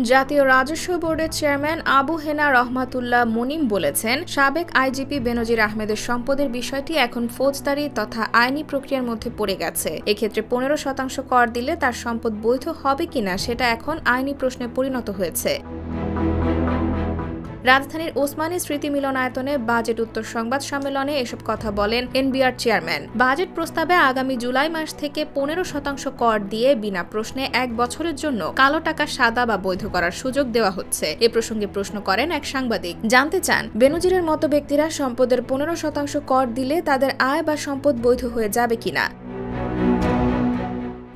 জাতীয় রাজস্ব বোর্ডের চেয়ারম্যান আবু হেনা রহমাতুল্লাহ মুনিম বলেছেন, সাবেক আইজিপি বেনজির আহমেদের সম্পদের বিষয়টি এখন ফৌজদারি তথা আইনি প্রক্রিয়ার মধ্যে পড়ে গেছে। এক্ষেত্রে 15% কর দিলে তার সম্পদ বৈধ হবে কিনা সেটা এখন আইনি প্রশ্নে পরিণত হয়েছে। রাজধানীর ওসমানী স্মৃতি মিলনায়তনে বাজেট উত্তর সংবাদ সম্মেলনে এসব কথা বলেন এনবিআর চেয়ারম্যান। বাজেট প্রস্তাবে আগামী জুলাই মাস থেকে 15% কর দিয়ে বিনা প্রশ্নে 1 বছরের জন্য কালো টাকা সাদা বা বৈধ করার সুযোগ দেওয়া হচ্ছে। এ প্রসঙ্গে প্রশ্ন করেন এক সাংবাদিক। জানতে চান, বেনজিরের মতো ব্যক্তিরা সম্পদের 15% কর দিলে তাদের আয় বা সম্পদ বৈধ হয়ে যাবে কিনা।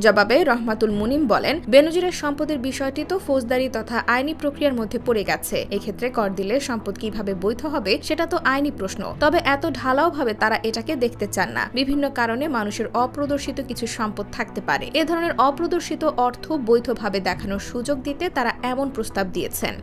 জবাবে রহমাতুল মুনিম বলেন, বেনজিরের সম্পদের বিষয়টি তো ফৌজদারি তথা আইনি প্রক্রিয়ার মধ্যে পড়ে গেছে। এক্ষেত্রে কর দিলে সম্পদ কিভাবে বৈধ হবে সেটা তো আইনি প্রশ্ন। তবে এত ঢালাওভাবে তারা এটাকে দেখতে চান না। বিভিন্ন কারণে মানুষের অপ্রদর্শিত কিছু সম্পদ থাকতে পারে। এ ধরনের অপ্রদর্শিত অর্থ বৈধভাবে দেখানোর সুযোগ দিতে তারা এমন প্রস্তাব দিয়েছেন।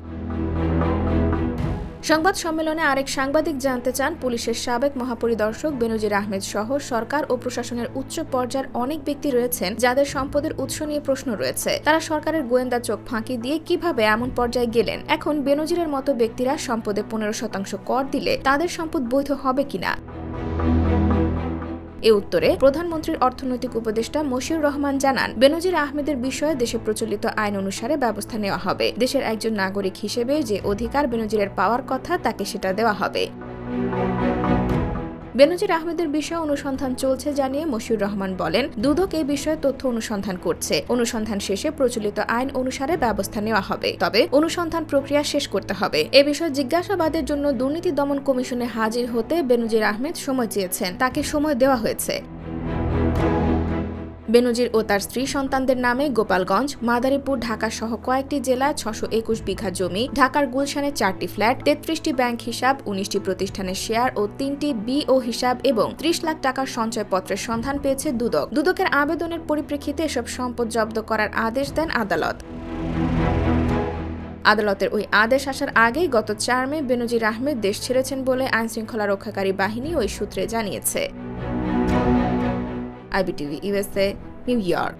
সংবাদ সম্মেলনে আরেক সাংবাদিক জানতে চান, পুলিশের সাবেক মহাপরিদর্শক বেনজির আহমেদ সহ সরকার ও প্রশাসনের উচ্চ পর্যায়ের অনেক ব্যক্তি রয়েছেন যাদের সম্পদের উৎস নিয়ে প্রশ্ন রয়েছে। তারা সরকারের গোয়েন্দা চোখ ফাঁকি দিয়ে কিভাবে এমন পর্যায়ে গেলেন? এখন বেনজিরের মতো ব্যক্তিরা সম্পদে 15% কর দিলে তাদের সম্পদ বৈধ হবে কিনা। এ উত্তরে প্রধানমন্ত্রীর অর্থনৈতিক উপদেষ্টা মশিউর রহমান জানান, বেনজির আহমেদের বিষয়ে দেশে প্রচলিত আইন অনুসারে ব্যবস্থা নেওয়া হবে। দেশের একজন নাগরিক হিসেবে যে অধিকার বেনজিরের পাওয়ার কথা তাকে সেটা দেওয়া হবে। বেনজির আহমেদের বিষয়ে অনুসন্ধান চলছে জানিয়ে মশিউর রহমান বলেন, দুদক এই বিষয়ে তথ্য অনুসন্ধান করছে। অনুসন্ধান শেষে প্রচলিত আইন অনুসারে ব্যবস্থা নেওয়া হবে। তবে অনুসন্ধান প্রক্রিয়া শেষ করতে হবে। এ বিষয়ে জিজ্ঞাসাবাদের জন্য দুর্নীতি দমন কমিশনে হাজির হতে বেনজির আহমেদ সময় চেয়েছেন। তাকে সময় দেওয়া হয়েছে। বেনজির ও তার স্ত্রী সন্তানদের নামে গোপালগঞ্জ, মাদারীপুর, ঢাকা সহ কয়েকটি জেলায় 621 বিঘা জমি, ঢাকার গুলশানে 4টি ফ্ল্যাট, 33টি ব্যাংক হিসাব, 19টি প্রতিষ্ঠানের শেয়ার ও 3টি বিও হিসাব এবং 30 লাখ টাকার সঞ্চয়পত্রের সন্ধান পেয়েছে দুদক। দুদকের আবেদনের পরিপ্রেক্ষিতে এসব সম্পদ জব্দ করার আদেশ দেন আদালত। আদালতের ওই আদেশ আসার আগেই গত 4 মে বেনজির আহমেদ দেশ ছেড়েছেন বলে আইনশৃঙ্খলা রক্ষাকারী বাহিনী ওই সূত্রে জানিয়েছে। IBTV USA, New York।